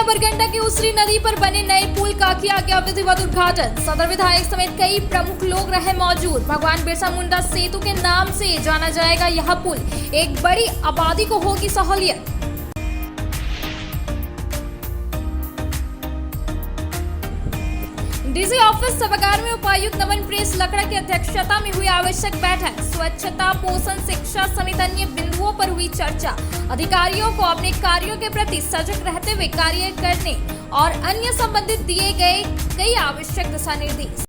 हल्दिया बरगंडा की उसरी नदी पर बने नए पुल का किया गया विधिवत उद्घाटन। सदर विधायक समेत कई प्रमुख लोग रहे मौजूद। भगवान बिरसा मुंडा सेतु के नाम से जाना जाएगा यह पुल। एक बड़ी आबादी को होगी सहूलियत। डीसी ऑफिस सभागार में उपायुक्त नमन प्रेस लकड़ा की अध्यक्षता में हुई आवश्यक बैठक। स्वच्छता, पोषण, शिक्षा समेत अन्य बिंदुओं पर हुई चर्चा। अधिकारियों को अपने कार्यों के प्रति सजग रहते हुए कार्य करने और अन्य संबंधित दिए गए कई आवश्यक दिशा निर्देश।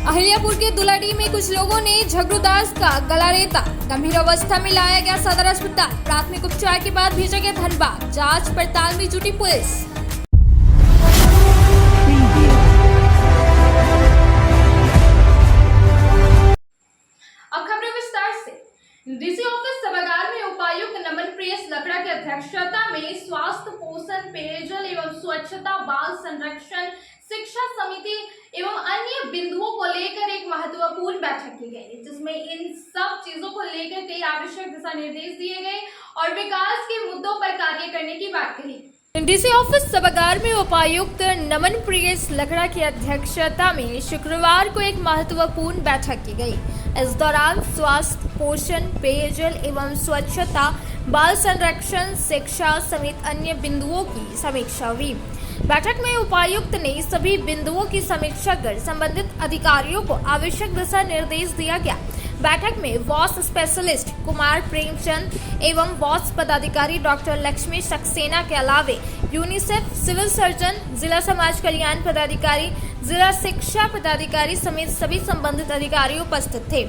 अहिल्यापुर के दुलाडी में कुछ लोगों ने झगड़ूदास का गला रेता। गंभीर अवस्था में लाया गया सदर अस्पताल। प्राथमिक उपचार के बाद भेजा गया धनबाद। जांच पड़ताल में जुटी पुलिस। अब खबरें विस्तार से। डीसी ऑफिस सभागार में उपायुक्त नमन प्रेस लकड़ा की अध्यक्षता में स्वास्थ्य, पोषण, पेयजल एवं स्वच्छता, बाल संरक्षण, शिक्षा समिति एवं अन्य बिंदुओं को लेकर एक महत्वपूर्ण बैठक की गई, जिसमें इन सब चीजों को लेकर कई आवश्यक दिशा निर्देश दिए गए और विकास के मुद्दों पर कार्य करने की बात कही। डीसी ऑफिस सभागार में उपायुक्त नमन प्रेस लकड़ा की अध्यक्षता में शुक्रवार को एक महत्वपूर्ण बैठक की गई। इस दौरान स्वास्थ्य, पोषण, पेयजल एवं स्वच्छता, बाल संरक्षण, शिक्षा समेत अन्य बिंदुओं की समीक्षा हुई। बैठक में उपायुक्त ने सभी बिंदुओं की समीक्षा कर संबंधित अधिकारियों को आवश्यक दिशा निर्देश दिया गया। बैठक में वॉस स्पेशलिस्ट कुमार प्रेमचंद एवं वॉस पदाधिकारी डॉक्टर लक्ष्मी सक्सेना के अलावे यूनिसेफ, सिविल सर्जन, जिला समाज कल्याण पदाधिकारी, जिला शिक्षा पदाधिकारी समेत सभी संबंधित अधिकारी उपस्थित थे।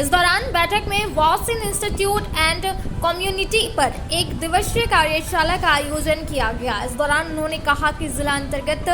इस दौरान बैठक में वॉसिन इंस्टीट्यूट एंड कम्युनिटी पर एक दिवसीय कार्यशाला का आयोजन किया गया। इस दौरान उन्होंने कहा कि जिला अंतर्गत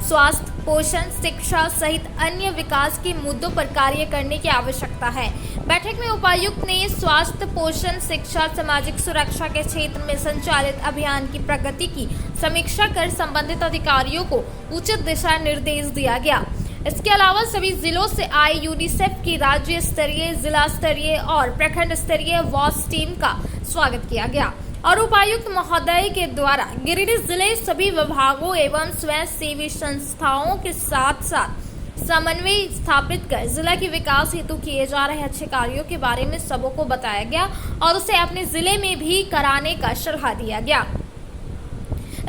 स्वास्थ्य, पोषण, शिक्षा सहित अन्य विकास के मुद्दों पर कार्य करने की आवश्यकता है। बैठक में उपायुक्त ने स्वास्थ्य, पोषण, शिक्षा, सामाजिक सुरक्षा के क्षेत्र में संचालित अभियान की प्रगति की समीक्षा कर संबंधित अधिकारियों को उचित दिशा निर्देश दिया गया। इसके अलावा सभी जिलों से आए यूनिसेफ की राज्य स्तरीय, जिला स्तरीय और प्रखंड स्तरीय वॉस टीम का स्वागत किया गया और उपायुक्त महोदय के द्वारा गिरिडीह जिले सभी विभागों एवं स्वयं सेवी संस्थाओं के साथ साथ समन्वय स्थापित कर जिला के विकास हेतु किए जा रहे अच्छे कार्यों के बारे में सबको बताया गया और उसे अपने जिले में भी कराने का सलाह दिया गया।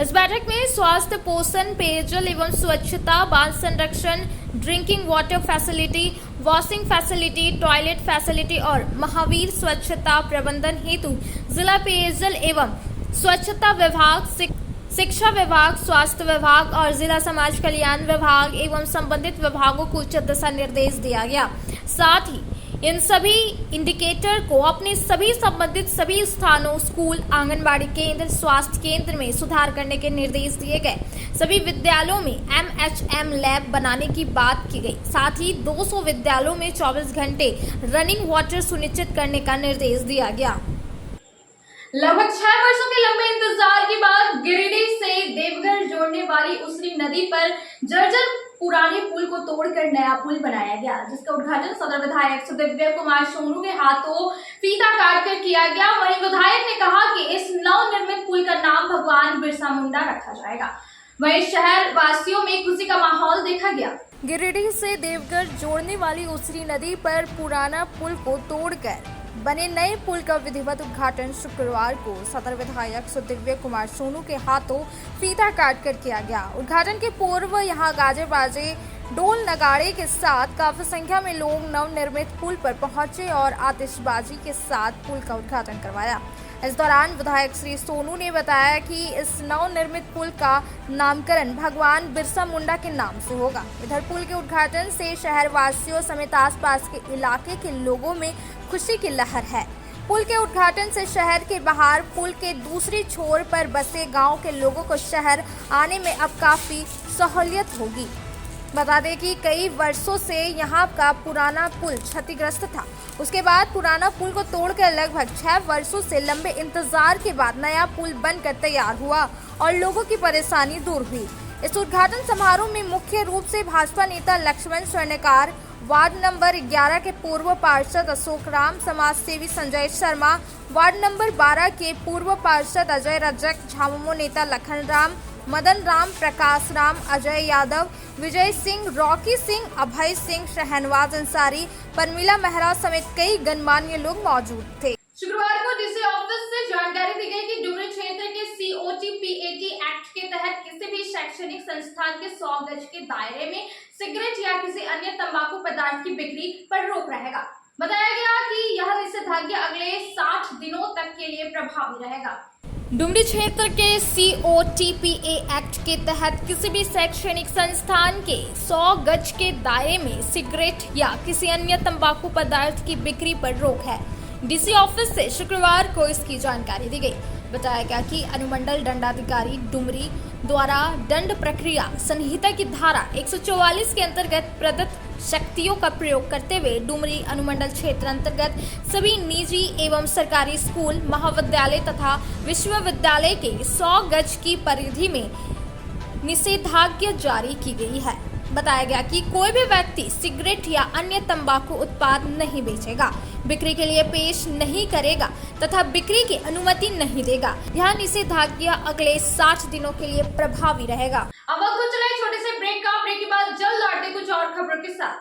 इस बैठक में स्वास्थ्य, पोषण, पेयजल एवं स्वच्छता, बाल संरक्षण, drinking water facility, washing facility, toilet facility और महावीर स्वच्छता प्रबंधन हेतु जिला पेयजल एवं स्वच्छता विभाग, शिक्षा विभाग, स्वास्थ्य विभाग और जिला समाज कल्याण विभाग एवं संबंधित विभागों को उचित दिशा निर्देश दिया गया। साथ ही इन सभी इंडिकेटर को अपने सभी संबंधित सभी स्थानों, स्कूल, आंगनबाड़ी केंद्र, स्वास्थ्य केंद्र में सुधार करने के निर्देश दिए गए। सभी विद्यालयों में MHM लैब बनाने की बात की गई। साथ ही 200 विद्यालयों में 24 घंटे रनिंग वाटर सुनिश्चित करने का निर्देश दिया गया। लगभग 6 वर्षों के लंबे इंतजार के बाद गिरिडीह से देवघर जोड़ने वाली उसरी नदी पर जर्जर पुराने पुल को तोड़कर नया पुल बनाया गया, जिसका उद्घाटन सदर विधायक सुदिव्य कुमार सोनू के हाथों फीता काटकर किया गया। वहीं विधायक ने कहा कि इस नवनिर्मित पुल का नाम भगवान बिरसा मुंडा रखा जाएगा। वहीं शहर वासियों में खुशी का माहौल देखा गया। गिरिडीह से देवघर जोड़ने वाली उसरी नदी पर पुराना पुल को तोड़कर बने नए पुल का विधिवत उद्घाटन शुक्रवार को सदर विधायक सुदिव्य कुमार सोनू के हाथों फीता काटकर किया गया। उद्घाटन के पूर्व यहां गाजे बाजे, ढोल नगाड़े के साथ काफी संख्या में लोग नवनिर्मित पुल पर पहुंचे और आतिशबाजी के साथ पुल का उद्घाटन करवाया। इस दौरान विधायक श्री सोनू ने बताया कि इस नवनिर्मित पुल का नामकरण भगवान बिरसा मुंडा के नाम से होगा। इधर पुल के उद्घाटन से शहर वासियों समेत आसपास के इलाके के लोगों में खुशी की लहर है। पुल के उद्घाटन से शहर के बाहर पुल के दूसरी छोर पर बसे गांव के लोगों को शहर आने में अब काफी सहूलियत होगी। बता दें कि कई वर्षों से यहाँ का पुराना पुल क्षतिग्रस्त था। उसके बाद पुराना पुल को तोड़कर लगभग 6 वर्षों से लंबे इंतजार के बाद नया पुल बनकर तैयार हुआ और लोगों की परेशानी दूर हुई। इस उद्घाटन समारोह में मुख्य रूप से भाजपा नेता लक्ष्मण स्वर्णकार, वार्ड नंबर 11 के पूर्व पार्षद अशोक राम, समाज सेवी संजय शर्मा, वार्ड नंबर 12 के पूर्व पार्षद अजय रजक, झामुमो नेता लखन राम, मदन राम, प्रकाश राम, अजय यादव, विजय सिंह, रॉकी सिंह, अभय सिंह, शहनवाज अंसारी, परमिला मेहरा समेत कई गणमान्य लोग मौजूद थे। शुक्रवार को डीसी ऑफिस से जानकारी दी गई कि डुमरी क्षेत्र के COT-PAT एक्ट के तहत किसी भी शैक्षणिक संस्थान के 100 गज के दायरे में सिगरेट या किसी अन्य तंबाकू पदार्थ की बिक्री पर रोक रहेगा। बताया गया कि यह निषेधाज्ञा अगले 60 दिनों तक के लिए प्रभावी रहेगा। डुमरी क्षेत्र के COT-PA एक्ट के तहत किसी भी शैक्षणिक संस्थान के 100 गज के दायरे में सिगरेट या किसी अन्य तंबाकू पदार्थ की बिक्री पर रोक है। डीसी ऑफिस से शुक्रवार को इसकी जानकारी दी गई। बताया गया कि अनुमंडल दंडाधिकारी डुमरी द्वारा दंड प्रक्रिया संहिता की धारा 144 के अंतर्गत प्रदत्त शक्तियों का प्रयोग करते हुए डुमरी अनुमंडल क्षेत्र अंतर्गत सभी निजी एवं सरकारी स्कूल, महाविद्यालय तथा विश्वविद्यालय के 100 गज की परिधि में निषेधाज्ञा जारी की गई है। बताया गया कि कोई भी व्यक्ति सिगरेट या अन्य तंबाकू उत्पाद नहीं बेचेगा, बिक्री के लिए पेश नहीं करेगा तथा बिक्री की अनुमति नहीं देगा। यह निषेधाज्ञा अगले 60 दिनों के लिए प्रभावी रहेगा। अब आपको चले छोटे से ब्रेक का। ब्रेक के बाद जल्द लौटते कुछ और खबरों के साथ।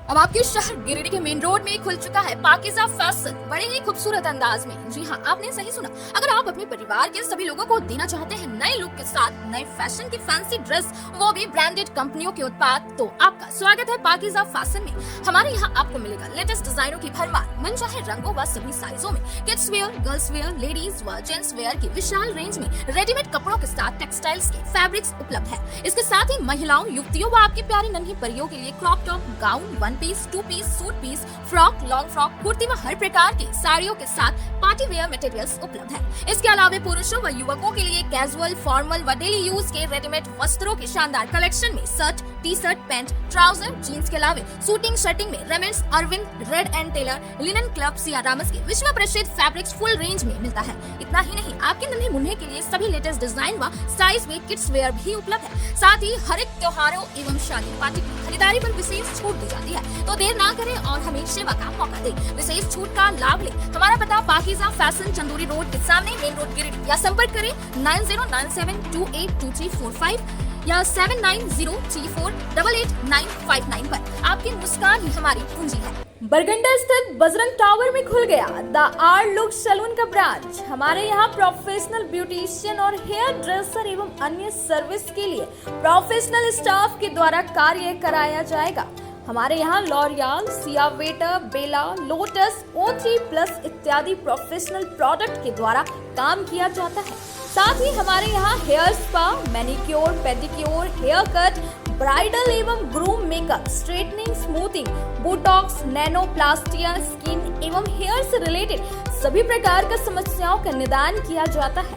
अब आपके शहर गिरिडीह के मेन रोड में खुल चुका है पाकिज़ा फैशन, बड़े ही खूबसूरत अंदाज में। जी हाँ, आपने सही सुना। अगर आप अपने परिवार के सभी लोगों को देना चाहते हैं नए लुक के साथ नए फैशन की फैंसी ड्रेस, वो भी ब्रांडेड कंपनियों के उत्पाद, तो आपका स्वागत है पाकिज़ा फैशन में। हमारे यहाँ आपको मिलेगा लेटेस्ट डिजाइनों की भरमार, मनचाहे रंगों व सभी साइजों में, kids wear, girls wear, ladies व जेंट्स वेयर की विशाल रेंज में रेडीमेड कपड़ों के साथ टेक्सटाइल्स के फैब्रिक्स उपलब्ध है। इसके साथ ही महिलाओं, युवतियों व आपकी प्यारी नन्ही परियों के लिए crop top, gown, 1 piece, 2 piece, suit piece, frock, long frock, kurti व हर प्रकार की साड़ियों के साथ पार्टी वेयर मटेरियल्स उपलब्ध है। इसके अलावा पुरुषों व युवकों के लिए कैजुअल, फॉर्मल व डेली यूज के रेडीमेड वस्त्रों के शानदार कलेक्शन में shirt, T shirt, pant, trouser, jeans के अलावा शूटिंग शर्टिंग में Raymond's, Arvind, red and Taylor, linen club, Siyaram's के विश्व प्रसिद्ध फैब्रिक्स फुल रेंज में मिलता है। इतना ही नहीं, आपके नन्हे मुन्ने के लिए सभी लेटेस्ट डिजाइन व साइज में किड्स वेयर भी उपलब्ध है। साथ ही हर एक त्योहारों एवं शादी पार्टी की खरीदारी पर विशेष छूट दी जाती है, तो देर ना करें और हमें सेवा का मौका दे, विशेष छूट का लाभ ले। हमारा पता पाकिज़ा फैशन, चंदूरी रोड के सामने, मेन रोड गिरिडीह, या संपर्क करें 9097282345 या 7903488959 पर। आपकी मुस्कान ही हमारी पूंजी है। बरगंडा स्थित बजरंग टावर में खुल गया द आर लुक सैलून का ब्रांच। हमारे यहाँ प्रोफेशनल ब्यूटिशियन और हेयर ड्रेसर एवं अन्य सर्विस के लिए प्रोफेशनल स्टाफ के द्वारा कार्य कराया जाएगा। हमारे यहाँ लॉरियल, सियावेटर, बेला, लोटस, O3+ इत्यादि प्रोफेशनल प्रोडक्ट के द्वारा काम किया जाता है। साथ ही हमारे यहाँ hair spa, manicure, pedicure, hair cut, bridal एवं groom makeup, straightening, smoothing, botox, nanoplastia, skin एवं हेयर से रिलेटेड सभी प्रकार का समस्याओं का निदान किया जाता है।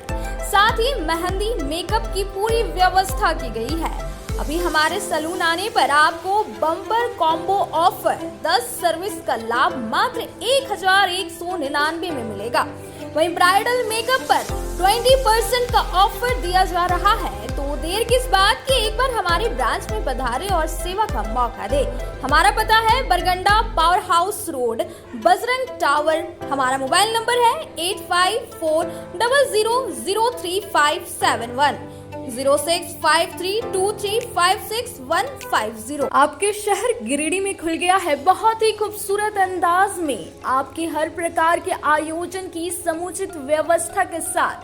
साथ ही मेहंदी, मेकअप की पूरी व्यवस्था की गई है। अभी हमारे सैलून आने पर आपको बम्पर कॉम्बो ऑफर 10 सर्विस का लाभ मात्र 1199 में मिलेगा। वहीं ब्राइडल मेकअप पर 20% का ऑफर दिया जा रहा है, तो देर किस बात की, एक बार हमारी ब्रांच में पधारे और सेवा का मौका दे। हमारा पता है Barganda power house road, Bajrang tower. हमारा मोबाइल नंबर है 8540003571 065323565150। आपके शहर गिरिडीह में खुल गया है बहुत ही खूबसूरत अंदाज में आपके हर प्रकार के आयोजन की समुचित व्यवस्था के साथ,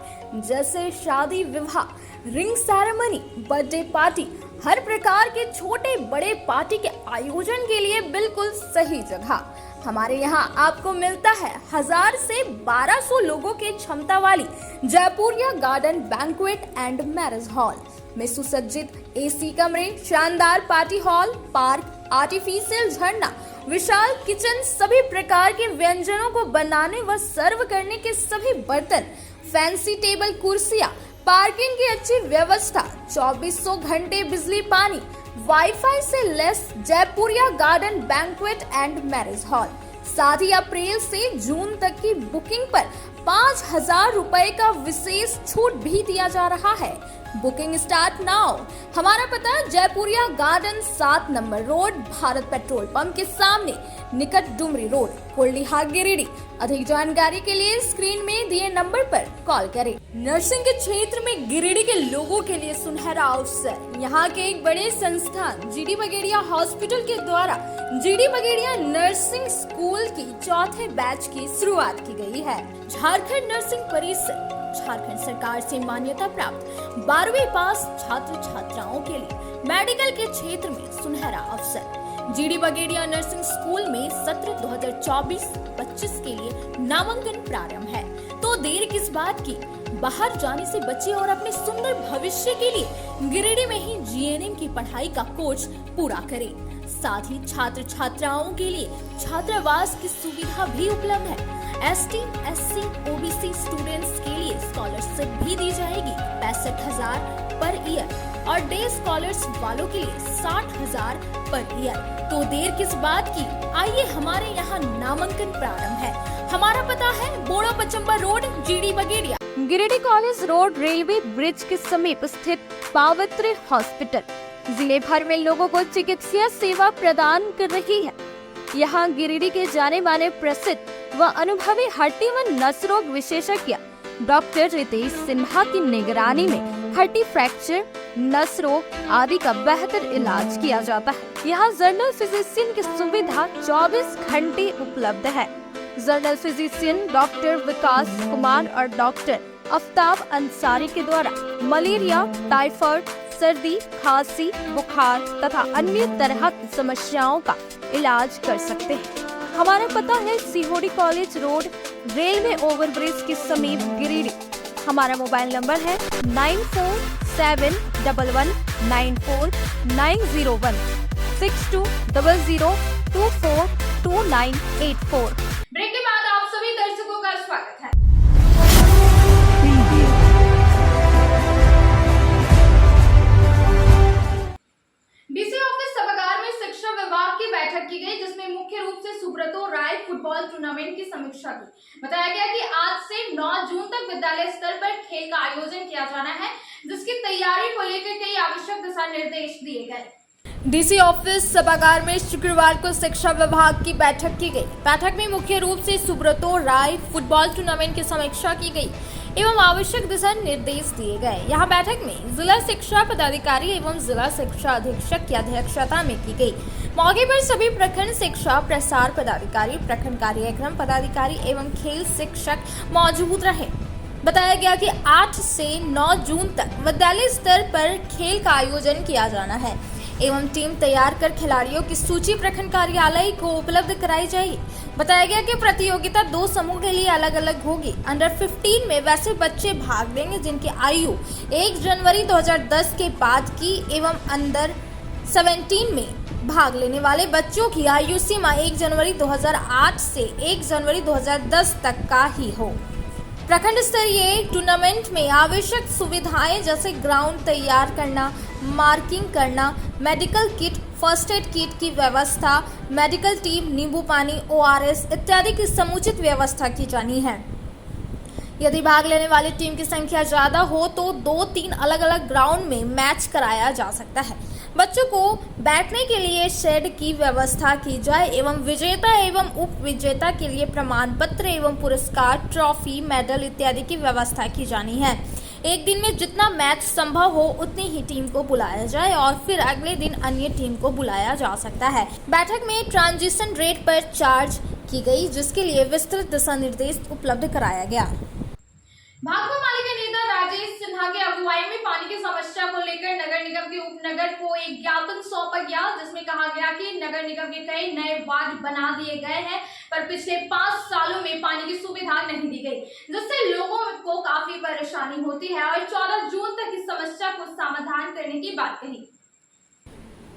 जैसे शादी, विवाह, रिंग सेरेमनी, बर्थडे पार्टी, हर प्रकार के छोटे बड़े पार्टी के आयोजन के लिए बिल्कुल सही जगह। हमारे यहाँ आपको मिलता है 1000 से 1200 लोगों के क्षमता वाली Jaipuria garden banquet and marriage hall में सुसज्जित AC कमरे, शानदार पार्टी हॉल, पार्क, आर्टिफिशियल झरना, विशाल किचन, सभी प्रकार के व्यंजनों को बनाने व सर्व करने के सभी बर्तन, फैंसी टेबल, कुर्सियां, पार्किंग की अच्छी व्यवस्था, 2400 घंटे बिजली पानी, वाईफाई से less Jaipuria garden banquet and marriage hall. साथ ही अप्रैल से जून तक की बुकिंग पर 5,000 रुपए का विशेष छूट भी दिया जा रहा है। Booking start now. हमारा पता Jaipuria garden 7 number road, Bharat petrol pump के सामने, निकट डुमरी रोड, कुल्डीहा, गिरिडीह। अधिक जानकारी के लिए स्क्रीन में दिए नंबर पर कॉल करें। नर्सिंग के क्षेत्र में गिरिडीह के लोगों के लिए सुनहरा अवसर। यहाँ के एक बड़े संस्थान जीडी बगेड़िया हॉस्पिटल के द्वारा जीडी बगेड़िया नर्सिंग स्कूल की 4थे बैच की शुरुआत की गई है। झारखंड नर्सिंग परिषद झारखंड सरकार से मान्यता प्राप्त 12वीं पास छात्र छात्राओं के लिए मेडिकल के क्षेत्र में सुनहरा अवसर। जीडी बगेड़िया नर्सिंग स्कूल में सत्र 2024-25 के लिए नामांकन प्रारंभ है, तो देर किस बात की, बाहर जाने से बचे और अपने सुंदर भविष्य के लिए गिरिडीह में ही जीएनएम की पढ़ाई का कोर्स पूरा करें। साथ ही छात्र छात्राओं के लिए छात्रावास की सुविधा भी उपलब्ध है। एसटी, एससी, ओबीसी स्टूडेंट्स के लिए स्कॉलरशिप भी दी जाएगी 65,000 पर ईयर और डे स्कॉलर्स वालों के लिए 60,000 पर ईयर। तो देर किस बात की, आइए हमारे यहाँ नामांकन प्रारंभ है। हमारा पता है Boda Pachamba road, GD Bagedia. Giridih college road, railway bridge के समीप स्थित पावित्र हॉस्पिटल जिले भर में लोगों को चिकित्सा सेवा प्रदान कर रही है। यहाँ गिरिडीह के जाने माने प्रसिद्ध व अनुभवी हड्डी व नस रोग विशेषज्ञ डॉक्टर रितेश सिन्हा की निगरानी में हड्डी फ्रैक्चर, नस रोग आदि का बेहतर इलाज किया जाता है। यहाँ जनरल फिजिशियन की सुविधा 24 घंटे उपलब्ध है। जनरल फिजिशियन डॉक्टर विकास कुमार और डॉक्टर आफ्ताब अंसारी के द्वारा मलेरिया, टाइफाइड, सर्दी, खांसी, बुखार तथा अन्य तरह की समस्याओं का इलाज कर सकते हैं। हमारा पता है सीहोडी कॉलेज रोड, रेलवे ओवरब्रिज के समीप, गिरिडीह। हमारा मोबाइल नंबर है 9471194901 6200242984। ब्रेक के बाद आप सभी दर्शकों का स्वागत है। डीसी ऑफिस सभागार में शिक्षा विभाग की बैठक की गई, जिसमें मुख्य रूप से सुब्रतो राय फुटबॉल टूर्नामेंट की समीक्षा की। बताया गया कि आज से 9 जून तक विद्यालय स्तर पर खेल का आयोजन किया जाना है, जिसकी तैयारी को लेकर कई आवश्यक दिशा निर्देश दिए गए। डीसी ऑफिस सभागार में शुक्रवार को शिक्षा विभाग की बैठक की गई। बैठक में मुख्य रूप से सुब्रतो राय फुटबॉल टूर्नामेंट की समीक्षा की गई एवं आवश्यक दिशा निर्देश दिए गए। यहाँ बैठक में जिला शिक्षा पदाधिकारी एवं जिला शिक्षा अधीक्षक की अध्यक्षता में की गई। मौके पर सभी प्रखंड शिक्षा प्रसार पदाधिकारी, प्रखंड कार्यक्रम पदाधिकारी एवं खेल शिक्षक मौजूद रहे। बताया गया कि 8 से 9 जून तक विद्यालय स्तर पर खेल का आयोजन किया जाना है एवं टीम तैयार कर खिलाड़ियों की सूची प्रखंड कार्यालय को उपलब्ध कराई जाएगी। बताया गया कि प्रतियोगिता 2 समूह के लिए अलग अलग होगी। अंडर 15 में वैसे बच्चे भाग लेंगे जिनकी आयु 1 जनवरी 2010 के बाद की एवं अंडर 17 में भाग लेने वाले बच्चों की आयु सीमा 1 जनवरी 2008 से 1 जनवरी 2010 तक का ही हो। प्रखंड स्तरीय टूर्नामेंट में आवश्यक सुविधाएं जैसे ग्राउंड तैयार करना, मार्किंग करना, medical kit, first aid kit की व्यवस्था, मेडिकल टीम, नींबू पानी, ORS इत्यादि की समुचित व्यवस्था की जानी है। यदि भाग लेने वाली टीम की संख्या ज्यादा हो तो 2-3 अलग अलग ग्राउंड में मैच कराया जा सकता है। बच्चों को बैठने के लिए शेड की व्यवस्था की जाए एवं विजेता एवं उप विजेता के लिए प्रमाण पत्र एवं पुरस्कार, ट्रॉफी, मेडल इत्यादि की व्यवस्था की जानी है। एक दिन में जितना मैच संभव हो उतनी ही टीम को बुलाया जाए और फिर अगले दिन अन्य टीम को बुलाया जा सकता है। बैठक में ट्रांजिशन रेट पर चार्ज की गई, जिसके लिए विस्तृत दिशा निर्देश उपलब्ध कराया गया। भाकपा माले के नेता राजेश सिन्हा की अगुवाई में पानी की समस्या को लेकर नगर निगम के उपनगर को एक ज्ञापन सौंपा गया, जिसमें कहा गया कि नगर निगम के कई नए वार्ड बना दिए गए हैं, पर पिछले 5 सालों में पानी की सुविधा नहीं दी गई, जिससे लोगों को काफी परेशानी होती है और 14 जून तक इस समस्या को समाधान करने की बात कही।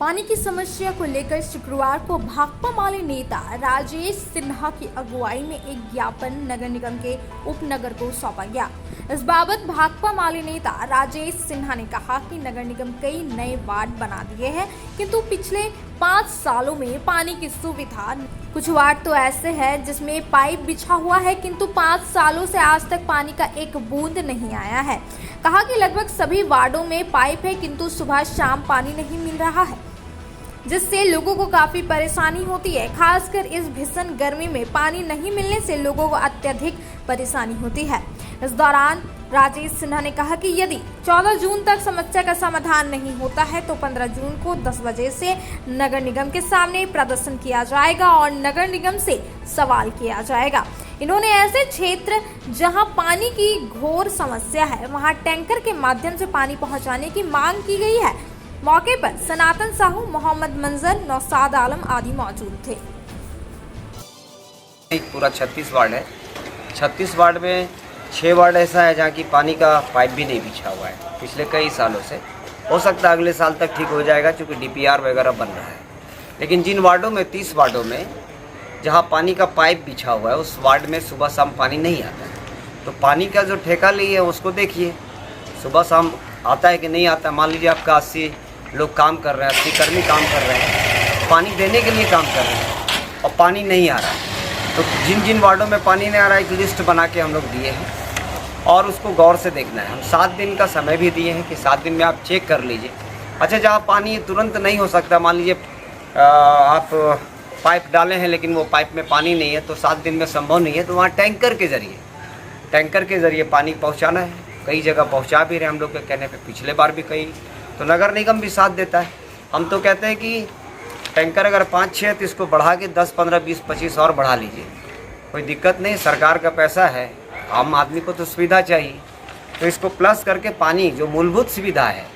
पानी की समस्या को लेकर शुक्रवार को भाकपा माले नेता राजेश सिन्हा की अगुवाई में एक ज्ञापन नगर निगम के उपनगर को सौंपा गया। इस बाबत भाकपा माले नेता राजेश सिन्हा ने कहा कि नगर निगम कई नए वार्ड बना दिए हैं, किंतु पिछले 5 सालों में पानी की सुविधा कुछ वार्ड तो ऐसे हैं जिसमें पाइप बिछा हुआ है, किंतु 5 सालों से आज तक पानी का एक बूंद नहीं आया है। कहा कि लगभग सभी वार्डों में पाइप है, किंतु सुबह शाम पानी नहीं मिल रहा है, जिससे लोगों को काफी परेशानी होती है। खासकर इस भीषण गर्मी में पानी नहीं मिलने से लोगों को अत्यधिक परेशानी होती है। इस दौरान राजेश सिन्हा ने कहा कि यदि 14 जून तक समस्या का समाधान नहीं होता है तो 15 जून को 10 बजे से नगर निगम के सामने प्रदर्शन किया जाएगा और नगर निगम से सवाल किया जाएगा। इन्होंने ऐसे क्षेत्र जहां पानी की घोर समस्या है वहां टैंकर के माध्यम से पानी पहुंचाने की मांग की गई है। मौके पर सनातन साहू, मोहम्मद मंजर, नौसाद आलम आदि मौजूद थे। पूरा 36 वार्ड है। 36 वार्ड में 6 वार्ड ऐसा है जहाँ की पानी का पाइप भी नहीं बिछा हुआ है पिछले कई सालों से। हो सकता है अगले साल तक ठीक हो जाएगा क्योंकि DPR वगैरह बन रहा है। लेकिन जिन वार्डों में 30 वार्डों में जहाँ पानी का पाइप बिछा हुआ है उस वार्ड में सुबह शाम पानी नहीं आता है। तो पानी का जो ठेका लिए है उसको देखिए, सुबह शाम आता है कि नहीं आता। मान लीजिए आपका 80 लोग काम कर रहे हैं, 80 कर्मी काम कर रहे हैं, पानी देने के लिए काम कर रहे हैं और पानी नहीं आ रहा है। तो जिन जिन वार्डों में पानी नहीं आ रहा है एक लिस्ट बना के हम लोग दिए हैं और उसको गौर से देखना है। हम 7 दिन का समय भी दिए हैं कि 7 दिन में आप चेक कर लीजिए। अच्छा, जहाँ पानी तुरंत नहीं हो सकता, मान लीजिए आप पाइप डाले हैं लेकिन वो पाइप में पानी नहीं है तो 7 दिन में संभव नहीं है, तो वहाँ टैंकर के ज़रिए पानी पहुँचाना है। कई जगह पहुँचा भी रहे हम लोग के कहने पे, पिछले बार भी कई, तो नगर निगम भी साथ देता है। हम तो कहते हैं कि टैंकर अगर 5-6 है तो इसको बढ़ा के 10, 15, 20, 25 और बढ़ा लीजिए, कोई दिक्कत नहीं। सरकार का पैसा है, आम आदमी को तो सुविधा चाहिए, तो इसको प्लस करके पानी जो मूलभूत सुविधा है,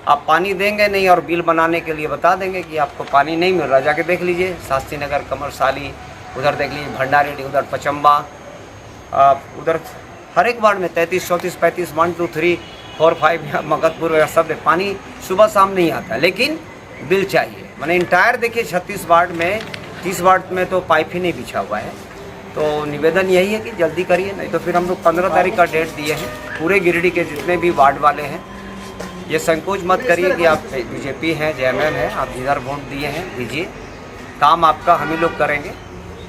आप पानी देंगे नहीं और बिल बनाने के लिए बता देंगे कि आपको पानी नहीं मिल रहा। जाके देख लीजिए शास्त्री नगर, कमरसाली, उधर देख लीजिए भंडारी, उधर पचम्बा, उधर हर एक वार्ड में 33, 34, 35, 1, 2, 3, 4, 5 मगतपुर वगैरह सब में पानी सुबह शाम नहीं आता, लेकिन बिल चाहिए। मैंने इंटायर देखिए 36 वार्ड में 30 वार्ड में तो पाइप ही नहीं बिछा हुआ है। तो निवेदन यही है कि जल्दी करिए, नहीं तो फिर हम लोग 15 तारीख का डेट दिए हैं। पूरे गिरिडीह के जितने भी वार्ड वाले हैं ये संकोच मत करिए कि आप BJP हैं, JMM है, आप जिधर वोट दिए हैं दीजिए, काम आपका हम ही लोग करेंगे।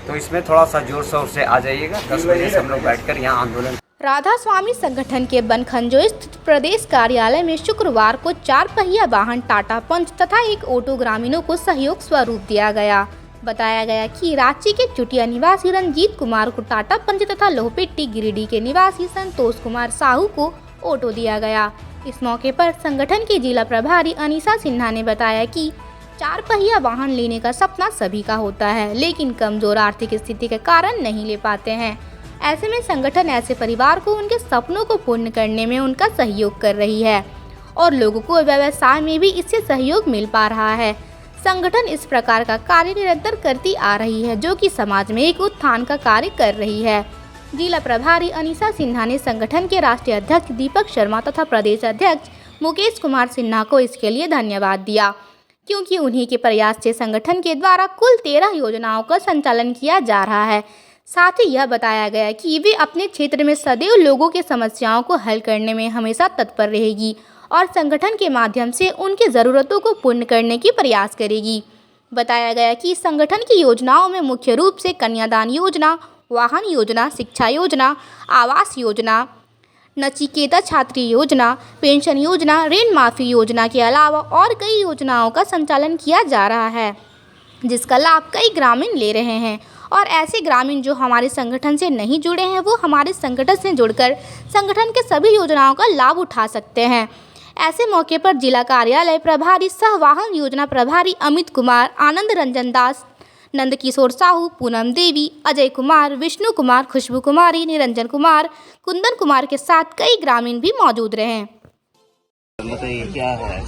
तो इसमें थोड़ा सा जोर शोर से आ जाइएगा। 10 बजे से हम लोग बैठकर यहाँ आंदोलन। राधा स्वामी संगठन के बनखंजो स्थित प्रदेश कार्यालय में शुक्रवार को 4 पहिया वाहन टाटा पंच तथा एक ऑटो ग्रामीणों को सहयोग स्वरूप दिया गया। बताया गया कि रांची के चुटिया निवासी रंजीत कुमार को टाटा पंच तथा लोहपेट्टी गिरिडीह के निवासी संतोष कुमार साहू को ऑटो दिया गया। इस मौके पर संगठन की जिला प्रभारी अनीसा सिन्हा ने बताया कि 4 पहिया वाहन लेने का सपना सभी का होता है, लेकिन कमजोर आर्थिक स्थिति के कारण नहीं ले पाते हैं। ऐसे में संगठन ऐसे परिवार को उनके सपनों को पूर्ण करने में उनका सहयोग कर रही है और लोगों को व्यवसाय में भी इससे सहयोग मिल पा रहा है। संगठन इस प्रकार का कार्य निरंतर करती आ रही है जो कि समाज में एक उत्थान का कार्य कर रही है। जिला प्रभारी अनीसा सिन्हा ने संगठन के राष्ट्रीय अध्यक्ष दीपक शर्मा तथा प्रदेश अध्यक्ष मुकेश कुमार सिन्हा को इसके लिए धन्यवाद दिया, क्योंकि उन्हीं के प्रयास से संगठन के द्वारा कुल 13 योजनाओं का संचालन किया जा रहा है। साथ ही यह बताया गया कि वे अपने क्षेत्र में सदैव लोगों के समस्याओं को हल करने में हमेशा तत्पर रहेगी और संगठन के माध्यम से उनकी ज़रूरतों को पूर्ण करने की प्रयास करेगी। बताया गया कि संगठन की योजनाओं में मुख्य रूप से कन्यादान योजना, वाहन योजना, शिक्षा योजना, आवास योजना, नचिकेता छात्री योजना, पेंशन योजना, ऋण माफी योजना के अलावा और कई योजनाओं का संचालन किया जा रहा है, जिसका लाभ कई ग्रामीण ले रहे हैं। और ऐसे ग्रामीण जो हमारे संगठन से नहीं जुड़े हैं वो हमारे संगठन से जुड़कर संगठन के सभी योजनाओं का लाभ उठा सकते हैं। ऐसे मौके पर जिला कार्यालय प्रभारी सह वाहन योजना प्रभारी अमित कुमार, आनंद रंजन दास, नंदकिशोर साहू, पूनम देवी, अजय कुमार, विष्णु कुमार, खुशबू कुमारी, निरंजन कुमार, कुंदन कुमार के साथ कई ग्रामीण भी मौजूद रहे। बताइए क्या है?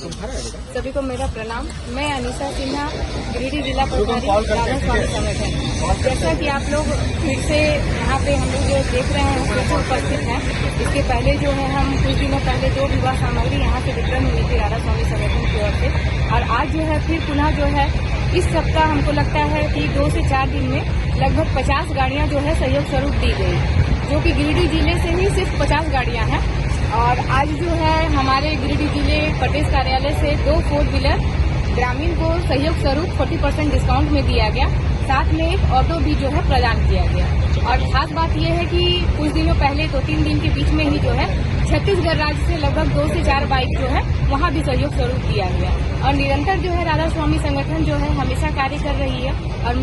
सभी को मेरा प्रणाम। मैं अनीसा सिन्हा, गिरिडीह जिला प्रभारी राधा स्वामी संगठन। जैसा कि आप लोग फिर से यहाँ पे हम लोग जो देख रहे हैं फिर से उपस्थित हैं। इसके पहले जो है हम कुछ दिनों पहले 2 विवाह सामग्री यहाँ से वितरण हुई थी राधा स्वामी संगठन की ओर से, और आज जो है फिर पुनः जो है इस सप्ताह हमको लगता है कि 2 से 4 दिन में लगभग 50 गाड़ियाँ जो है सहयोग स्वरूप दी गई, जो कि गिरिडीह जिले से ही सिर्फ 50 गाड़ियाँ हैं। और आज जो है हमारे गिरिडीह जिले प्रदेश कार्यालय से 2 4 व्हीलर ग्रामीण को सहयोग स्वरूप 40% डिस्काउंट में दिया गया, साथ में एक ऑटो भी जो है प्रदान किया गया। और खास बात यह है कि कुछ दिनों पहले 2-3 दिन के बीच में ही जो है छत्तीसगढ़ राज्य से लगभग 2 से 4 बाइक जो है वहाँ भी सहयोग स्वरूप दिया गया। और निरंतर जो है राधा स्वामी संगठन जो है हमेशा कार्य कर रही है। और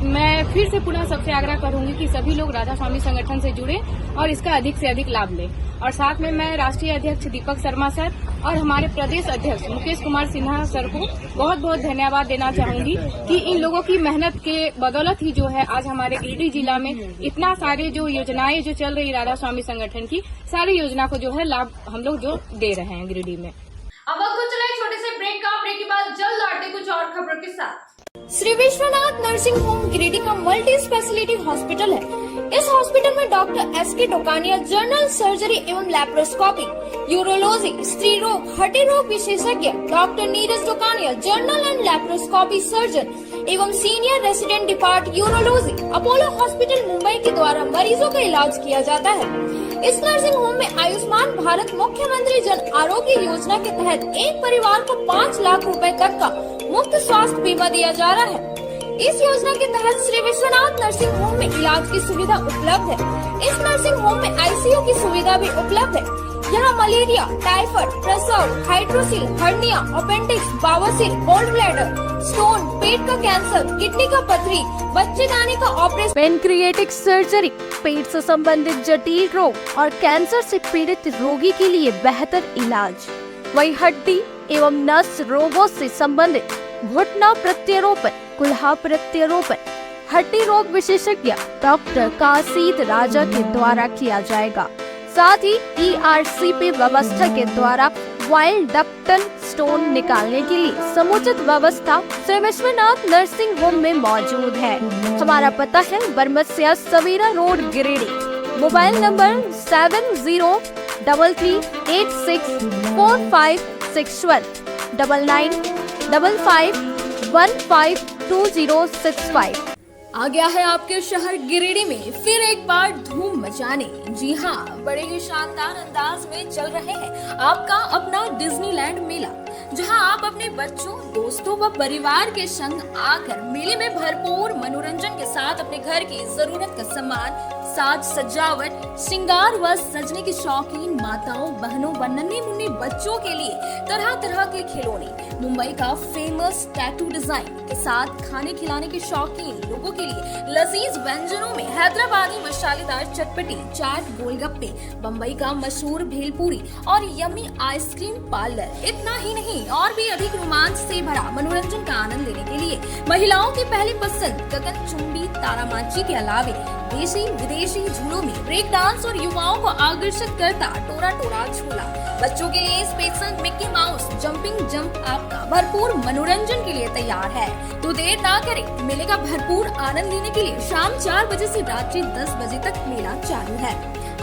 मैं फिर से पुनः सबसे आग्रह करूंगी कि सभी लोग राधा स्वामी संगठन से जुड़े और इसका अधिक से अधिक लाभ लें। और साथ में मैं राष्ट्रीय अध्यक्ष दीपक शर्मा सर और हमारे प्रदेश अध्यक्ष मुकेश कुमार सिन्हा सर को बहुत बहुत धन्यवाद देना चाहूंगी कि इन लोगों की मेहनत के बदौलत ही जो है आज हमारे गिरिडीह जिला में इतना सारे जो योजनाएं जो चल रही राधा स्वामी संगठन की सारी योजना को जो है लाभ हम लोग जो दे रहे हैं गिरिडीह में। अब आपको चला एक छोटे से ब्रेक का। ब्रेक के बाद जल्द लौटते कुछ और खबरों के साथ। श्री विश्वनाथ नर्सिंग होम गिरिडीह का मल्टी स्पेशलिटी हॉस्पिटल है। इस हॉस्पिटल में doctor S K. Tokania general surgery एवं लैप्रोस्कोपी, यूरोलॉजी, स्त्री रोग, हड्डी रोग विशेषज्ञ, doctor Neeraj Tokania general and laparoscopy surgeon एवं senior resident depart urology, Apollo hospital Mumbai के द्वारा मरीजों का इलाज किया जाता है। इस नर्सिंग होम में आयुष्मान भारत मुख्यमंत्री जन आरोग्य योजना के तहत एक परिवार को 5 लाख रुपए तक का मुफ्त स्वास्थ्य बीमा दिया जा रहा है। इस योजना के तहत श्री विश्वनाथ नर्सिंग होम में इलाज की सुविधा उपलब्ध है। इस नर्सिंग होम में आईसीयू की सुविधा भी उपलब्ध है। यहाँ मलेरिया, टाइफाइड, प्रसव, हाइड्रोसिल, हर्निया, अपेंडिक्स, बावसीर, गोल्ड ब्लैडर, स्टोन, पेट का कैंसर, किडनी का पथरी, बच्चेदानी का ऑपरेशन, पेनक्रिएटिक सर्जरी, पेट से संबंधित जटिल रोग और कैंसर से पीड़ित रोगी के लिए बेहतर इलाज। वही हड्डी एवं नस रोगों से संबंधित घुटना प्रत्यारोपण, कुल्हा प्रत्यारोपण, हड्डी रोग विशेषज्ञ डॉक्टर काशीद राजा के द्वारा किया जाएगा। साथ ही ERCP व्यवस्था के द्वारा वाइल्ड डक्टल स्टोन निकालने के लिए समुचित व्यवस्था श्री विश्वनाथ नर्सिंग होम में मौजूद है। हमारा पता है Baramsiya Savera road Giridih. Mobile number 7033864561 9955152065। आ गया है आपके शहर गिरिडीह में फिर एक बार धूम मचाने। जी हाँ, बड़े ही शानदार अंदाज में चल रहे हैं आपका अपना डिज्नीलैंड मेला, जहां आप अपने बच्चों, दोस्तों व परिवार के संग आकर मेले में भरपूर मनोरंजन के साथ अपने घर की जरूरत का सामान, साज सजावट, श्रृंगार व सजने की शौकीन माताओं, बहनों व नन्हे मुन्ने बच्चों के लिए तरह तरह के खिलौने, मुंबई का फेमस टैटू डिजाइन के साथ खाने खिलाने के शौकीन लोगों के लिए लजीज व्यंजनों में हैदराबादी मसालेदार चटपटी, चाट, गोलगप्पे, बम्बई का मशहूर भेलपूरी और यम्मी आइसक्रीम पार्लर। इतना ही नहीं, और भी अधिक रोमांच से भरा मनोरंजन का आनंद लेने के लिए महिलाओं की पहली पसंद गगनचुंबी तारामाची के अलावे देशी विदेशी झूलों में ब्रेक डांस और युवाओं को आकर्षित करता टोरा टोरा झूला। बच्चों के लिए special Mickey mouse jumping jump आपका भरपूर मनोरंजन के लिए तैयार है। तो देर ना करें, मेले का भरपूर आनंद लेने के लिए शाम 4 बजे से रात्रि 10 बजे तक मेला चालू है।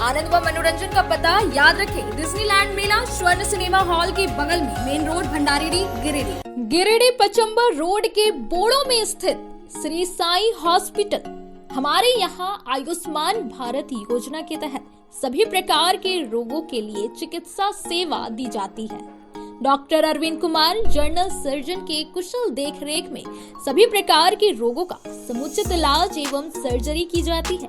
आनंद व मनोरंजन का पता याद रखें, डिज्नीलैंड मेला स्वर्ण सिनेमा हॉल के बगल में, main road, Bhandaridih, Giridih. Giridih Pachambar road के बोड़ो में स्थित श्री साई हॉस्पिटल। हमारे यहाँ आयुष्मान भारत योजना के तहत सभी प्रकार के रोगों के लिए चिकित्सा सेवा दी जाती है। Doctor Arvind Kumar general surgeon के कुशल देखरेख में सभी प्रकार के रोगों का समुचित इलाज एवं सर्जरी की जाती है।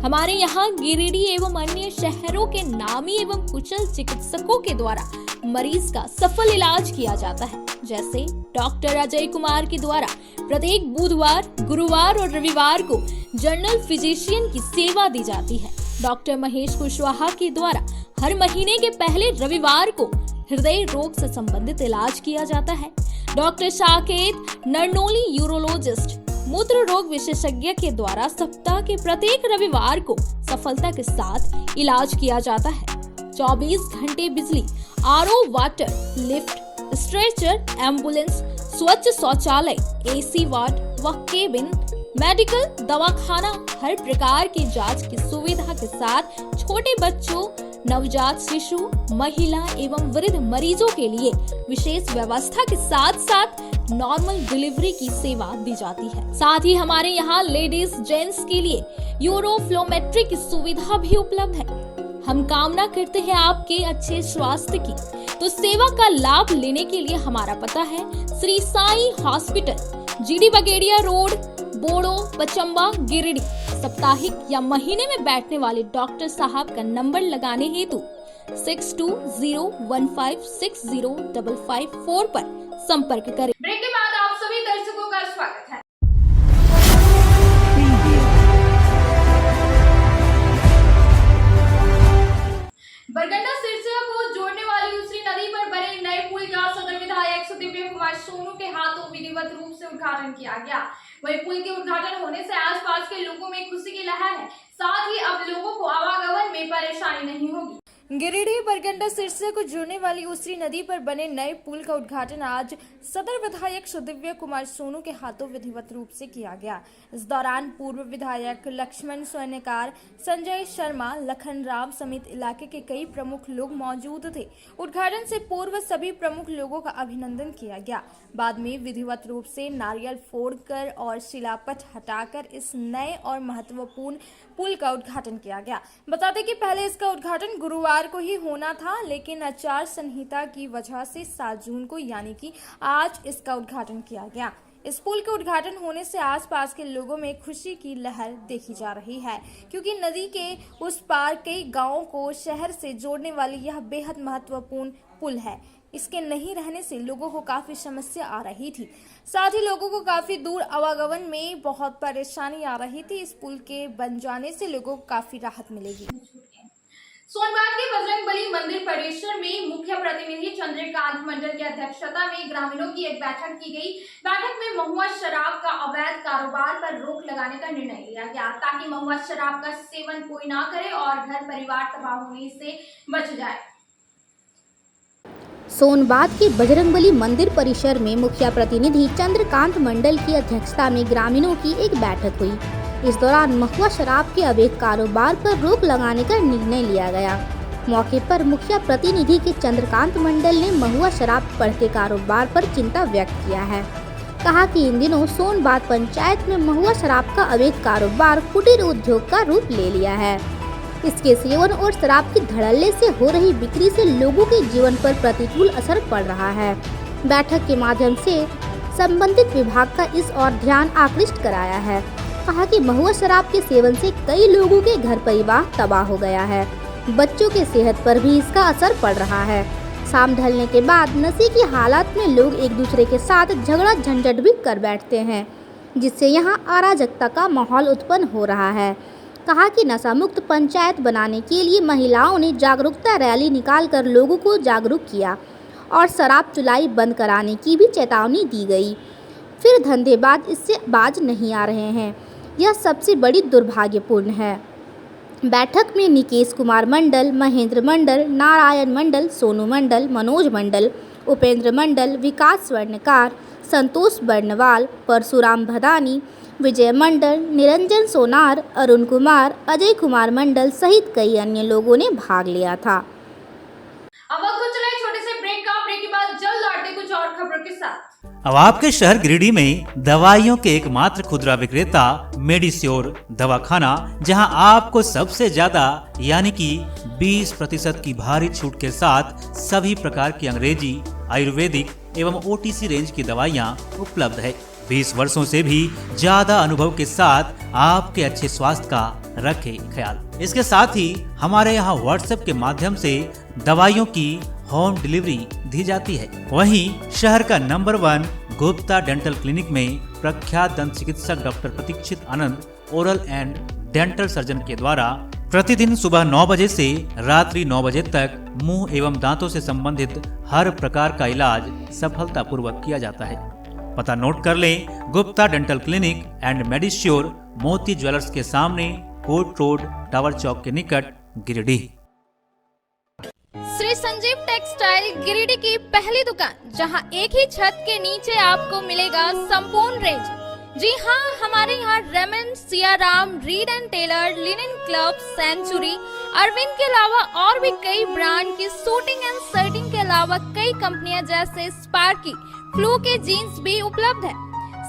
हमारे यहाँ गिरिडीह एवं अन्य शहरों के नामी एवं कुशल चिकित्सकों के द्वारा मरीज का सफल इलाज किया जाता है। जैसे डॉक्टर अजय कुमार के द्वारा प्रत्येक बुधवार, गुरुवार और रविवार को जनरल फिजिशियन की सेवा दी जाती है। डॉक्टर महेश कुशवाहा के द्वारा हर महीने के पहले रविवार को हृदय रोग से संबंधित इलाज किया जाता है। डॉक्टर साकेत नरनोली यूरोलॉजिस्ट मूत्र रोग विशेषज्ञ के द्वारा सप्ताह के प्रत्येक रविवार को सफलता के साथ इलाज किया जाता है। 24 घंटे बिजली, RO water, lift, stretcher, ambulance, स्वच्छ शौचालय, एसी वार्ड व केबिन, मेडिकल, दवाखाना, हर प्रकार की जांच की सुविधा के साथ छोटे बच्चों, नवजात शिशु, महिला एवं वृद्ध मरीजों के लिए विशेष व्यवस्था के साथ साथ नॉर्मल डिलीवरी की सेवा दी जाती है। साथ ही हमारे यहाँ लेडीज जेंट्स के लिए यूरोफ्लोमेट्री की सुविधा भी उपलब्ध है। हम कामना करते हैं आपके अच्छे स्वास्थ्य की। तो सेवा का लाभ लेने के लिए हमारा पता है Shri Sai hospital, GD Bagedia road, Bodo, Pachamba, Giridih. साप्ताहिक या महीने में बैठने वाले डॉक्टर साहब का नंबर लगाने हेतु 6201560554 पर संपर्क करें। ब्रेक के बाद आप सभी दर्शकों का स्वागत है। बरगंडा सिरसिया को जोड़ने वाली उसरी नदी पर बने नए पुल का सदर विधायक सुदीव्य कुमार सोनू के हाथों विधिवत रूप से उद्घाटन किया गया। वही पुल के उद्घाटन होने से आसपास के लोगों में खुशी की लहर है। साथ ही अब लोगों को आवागमन में परेशानी नहीं होगी। गिरिडीह बरगंडा सिरसिया को जोड़ने वाली उसरी नदी पर बने नए पुल का उद्घाटन आज सदर विधायक सुदीव्य कुमार सोनू के हाथों विधिवत रूप से किया गया। इस दौरान पूर्व विधायक लक्ष्मण स्वर्णकार, संजय शर्मा, लखन राम समेत इलाके के कई प्रमुख लोग मौजूद थे। उद्घाटन से पूर्व सभी प्रमुख लोगों का अभिनंदन किया गया। बाद में विधिवत रूप से नारियल फोड़कर और शिलापट हटाकर इस नए और महत्वपूर्ण पुल का उद्घाटन किया गया। बता दें कि पहले इसका उद्घाटन गुरुवार को ही होना था, लेकिन आचार संहिता की वजह से 7 जून को यानी कि आज इसका उद्घाटन किया गया। इस पुल के उद्घाटन होने से आसपास के लोगों में खुशी की लहर देखी जा रही है, क्योंकि नदी के उस पार कई गांवों को शहर से जोड़ने वाली यह बेहद महत्वपूर्ण पुल है। इसके नहीं रहने से लोगों को काफी समस्या आ रही थी। साथ ही लोगों को काफी दूर आवागमन में बहुत परेशानी आ रही थी। इस पुल के बन जाने से लोगों को काफी राहत मिलेगी। सोनबाग के बजरंगबली मंदिर परिसर में मुख्य प्रतिनिधि चंद्रकांत मंडल की अध्यक्षता में ग्रामीणों की एक बैठक की गई। बैठक में महुआ शराब का अवैध कारोबार पर रोक लगाने का निर्णय लिया गया, ताकि महुआ शराब का सेवन कोई ना करे और घर परिवार तबाह होने से बच जाए। सोनबाग के बजरंगबली मंदिर परिसर में मुखिया प्रतिनिधि चंद्रकांत मंडल की अध्यक्षता में ग्रामीणों की एक बैठक हुई। इस दौरान महुआ शराब के अवैध कारोबार पर रोक लगाने का निर्णय लिया गया। मौके पर मुखिया प्रतिनिधि के चंद्रकांत मंडल ने महुआ शराब बढ़ते कारोबार पर चिंता व्यक्त किया है। कहा कि इन दिनों सोनबाग पंचायत में महुआ शराब का अवैध कारोबार कुटीर उद्योग का रूप ले लिया है। इसके सेवन और शराब की धड़ल्ले से हो रही बिक्री से लोगों के जीवन पर प्रतिकूल असर पड़ रहा है। बैठक के माध्यम से संबंधित विभाग का इस ओर ध्यान आकृष्ट कराया है। कहा कि महुआ शराब के सेवन से कई लोगों के घर परिवार तबाह हो गया है। बच्चों के सेहत पर भी इसका असर पड़ रहा है। शाम ढलने के बाद नशे की हालत में लोग एक दूसरे के साथ झगड़ा झंझट भी कर बैठते हैं, जिससे यहाँ अराजकता का माहौल उत्पन्न हो रहा है। कहा कि नशा मुक्त पंचायत बनाने के लिए महिलाओं ने जागरूकता रैली निकालकर लोगों को जागरूक किया और शराब चुलाई बंद कराने की भी चेतावनी दी गई। फिर धंधेबाज इससे बाज नहीं आ रहे हैं, यह सबसे बड़ी दुर्भाग्यपूर्ण है। बैठक में निकेश कुमार मंडल, महेंद्र मंडल, नारायण मंडल, सोनू मंडल, मनोज मंडल, उपेंद्र मंडल, विकास स्वर्णकार, संतोष बर्नवाल, परशुराम भदानी, विजय मंडल, निरंजन सोनार, अरुण कुमार, अजय कुमार मंडल सहित कई अन्य लोगों ने भाग लिया था। अब वक्त हो चला है छोटे से ब्रेक का। ब्रेक के बाद जल्द लौटते कुछ और खबरों के साथ। अब आपके शहर गिरिडीह में दवाइयों के एकमात्र खुदरा विक्रेता मेडिश्योर दवाखाना, जहां आपको सबसे ज्यादा यानी कि 20% की भारी छूट के साथ सभी प्रकार की अंग्रेजी, आयुर्वेदिक एवं OTC रेंज की दवाइयां उपलब्ध है। 20 वर्षों से भी ज्यादा अनुभव के साथ आपके अच्छे स्वास्थ्य का रखे ख्याल। इसके साथ ही हमारे यहाँ WhatsApp के माध्यम से दवाइयों की होम डिलीवरी दी जाती है। वहीं शहर का नंबर 1 गुप्ता डेंटल क्लिनिक में प्रख्यात दंत चिकित्सक doctor Pratikshit Anand oral and dental surgeon के द्वारा प्रतिदिन सुबह 9 बजे से रात्रि 9 बजे तक मुंह एवं दांतों से संबंधित हर प्रकार का इलाज सफलतापूर्वक किया जाता है। पता नोट कर लें, गुप्ता डेंटल क्लिनिक एंड मेडिश्योर, मोती ज्वेलर्स के सामने, कोर्ट रोड, टावर चौक के निकट, गिरिडीह। श्री संजीव टेक्सटाइल गिरिडीह की पहली दुकान, जहां एक ही छत के नीचे आपको मिलेगा संपूर्ण रेंज। जी हाँ, हमारे यहाँ Raymond, Siyaram, Reid and Taylor, linen Club, Century, Arvind के अलावा और भी कई ब्रांड की सूटिंग एंड शर्टिंग के अलावा कई कंपनियां जैसे स्पार्की, फ्लू के जीन्स भी उपलब्ध है।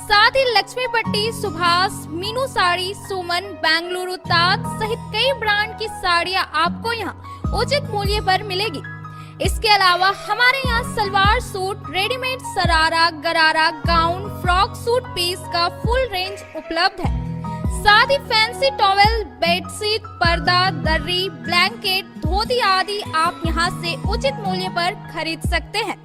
साथ ही लक्ष्मी पट्टी, सुभाष, मीनू साड़ी, सुमन, बेंगलुरु ताज सहित कई ब्रांड की साड़ियां आपको यहाँ उचित मूल्य पर मिलेगी। इसके अलावा हमारे यहाँ सलवार सूट, रेडीमेड सरारा, गरारा, गाउन, फ्रॉक सूट पीस का फुल रेंज उपलब्ध है। साथ ही फैंसी टॉवेल, बेडशीट, पर्दा, दर्री, ब्लैंकेट, धोती आदि आप यहाँ से उचित मूल्य पर खरीद सकते हैं।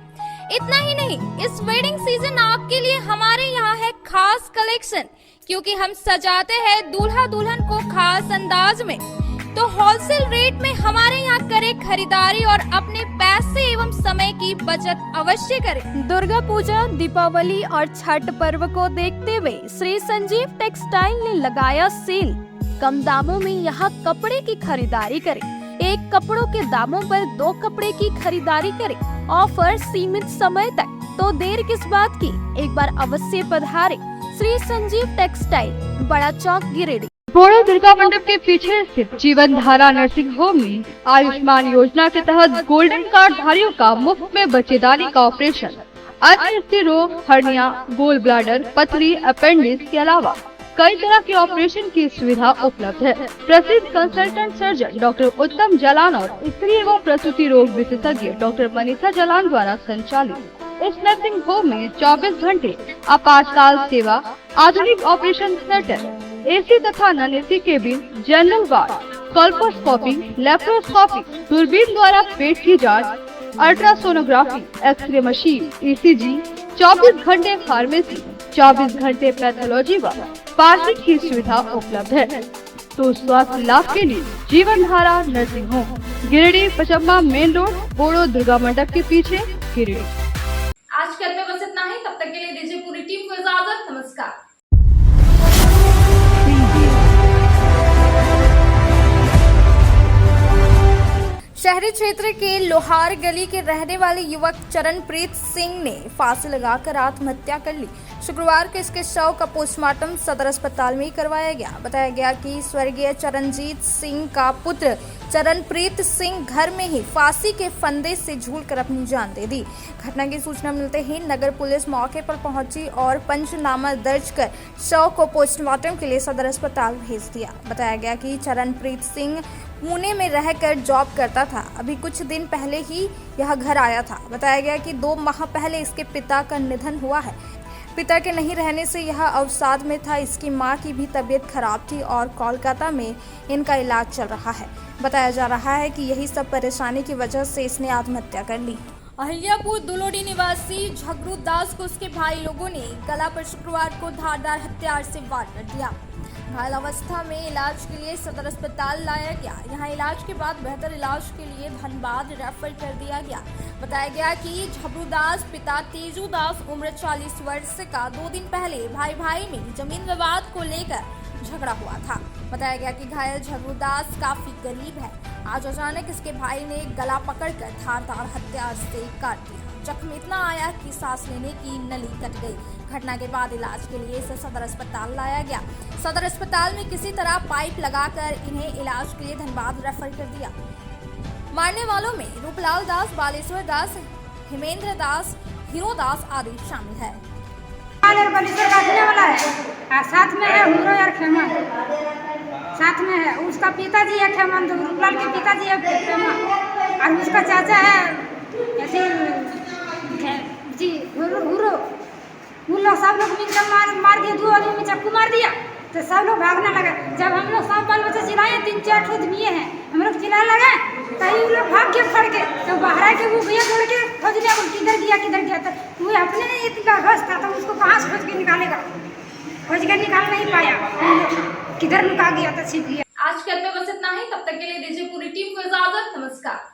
इतना ही नहीं, इस वेडिंग सीजन आपके लिए हमारे यहाँ है खास कलेक्शन, क्योंकि हम सजाते हैं दूल्हा दुल्हन को खास अंदाज में। तो होलसेल रेट में हमारे यहाँ करें खरीदारी और अपने पैसे एवं समय की बचत अवश्य करें। दुर्गा पूजा, दीपावली और छठ पर्व को देखते हुए श्री संजीव टेक्सटाइल ने लगाया सेल। कम दामों में यहाँ कपड़े की खरीदारी करें। एक कपड़ों के दामों पर 2 कपड़े की खरीदारी करें। ऑफर सीमित समय तक, तो देर किस बात की, एक बार अवश्य पधारें। श्री संजीव टेक्सटाइल, बड़ा चौक, गिरिडीह। बोड़ो दुर्गा मंडप के पीछे स्थित जीवन धारा नर्सिंग होम में आयुष्मान योजना के तहत गोल्डन कार्ड धारियों का मुफ्त में बच्चेदानी का ऑपरेशन, अन्य स्त्री रोग, हर्निया, गोल ब्लाडर, पथरी, अपेंडिक्स के अलावा कई तरह के ऑपरेशन की सुविधा उपलब्ध है। प्रसिद्ध कंसल्टेंट सर्जन डॉक्टर उत्तम जलान और स्त्री एवं प्रसूति रोग विशेषज्ञ डॉक्टर मनीषा जलान द्वारा संचालित इस नर्सिंग होम में 24 घंटे आपातकाल सेवा, आधुनिक ऑपरेशन थिएटर, एसी तथा non AC cabin, general ward, colposcopy, laparoscopy, दूरबीन द्वारा पेट की जांच, अल्ट्रासोनोग्राफी, एक्सरे मशीन, ईसीजी, 24 घंटे फार्मेसी, 24 घंटे पैथोलॉजी व पार्किंग की सुविधा उपलब्ध है। तो स्वास्थ्य लाभ के लिए Jeevan Dhara nursing home, Giridih, Pachamba main road, Bodo Durga मंडप के पीछे, गिरिडीह। आज कल में बस इतना ही। तब तक के लिए दीजिए पूरी टीम को इजाजत। नमस्कार। शहरी क्षेत्र के लोहार गली के रहने वाले युवक चरणप्रीत सिंह ने फांसी लगाकर आत्महत्या कर ली। शुक्रवार को इसके शव का पोस्टमार्टम सदर अस्पताल में करवाया गया। बताया गया कि स्वर्गीय चरणजीत सिंह का पुत्र चरणप्रीत सिंह घर में ही फांसी के फंदे से झूलकर अपनी जान दे दी। घटना की सूचना मिलते ही नगर पुलिस मौके पर पहुंची और पंचनामा दर्ज कर शव को पोस्टमार्टम के लिए सदर अस्पताल भेज दिया। बताया गया कि चरणप्रीत सिंह पुणे में रहकर जॉब करता था। अभी कुछ दिन पहले ही यह घर आया था। बताया गया कि 2 माह पहले इसके पिता का निधन हुआ है। पिता के नहीं रहने से यह अवसाद में था। इसकी मां की भी तबीयत खराब थी और कोलकाता में इनका इलाज चल रहा है। बताया जा रहा है कि यही सब परेशानी की वजह से इसने आत्महत्या कर ली। अहिल्यापुर दुलोडी निवासी झगरू दास को उसके भाई लोगों ने गला पर शुक्रवार को धारदार हथियार से वार कर दिया। घायल अवस्था में इलाज के लिए सदर अस्पताल लाया गया। यहां इलाज के बाद बेहतर इलाज के लिए धनबाद रेफर कर दिया गया। बताया गया कि झबरू दास पिता तेजू दास उम्र 40 वर्ष का 2 दिन पहले भाई में जमीन विवाद को लेकर झगड़ा हुआ था। बताया गया कि घायल झबरू दास काफी गरीब है। आज अचानक इसके भाई ने गला पकड़कर धारदार हथियार से काट दिया। जख्म इतना आया कि सांस लेने की नली कट गई। घटना के बाद इलाज के लिए इसे सदर अस्पताल लाया गया। सदर अस्पताल में किसी तरह पाइप लगाकर इन्हें इलाज के लिए धनबाद रेफर कर दिया। मारने वालों में रूपलाल दास, बालेश्वर दास, हेमेंद्र दास, हीरो दास आदि शामिल है। साथ में है हीरो और खेमन, साथ में है उसका पिताजी है खेमन, तो रूपलाल के पिताजी है खेमन, और उसका चाचा है ऐसे जी हीरो। उन लोग सब लोग मिलकर मार दिया। 2 आदमी में चाकू मार दिया तो सब लोग भागने लगे। जब हम लोग सब बाल बच्चे चिल्लाए, 3-4 ठो दिए हैं, हम लोग चिल्लाने लगे तभी उन लोग भाग के फड़ के तो बाहर के वो भैया दौड़ के खोजने को किधर गया तो वो अपने इतना घस था तो उसको कहाँ से खोज के निकालेगा, खोज के निकाल नहीं पाया, किधर लुका गया तो छिप गया। आज के में बस इतना ही। तब तक के लिए दीजिए पूरी टीम को इजाजत। नमस्कार।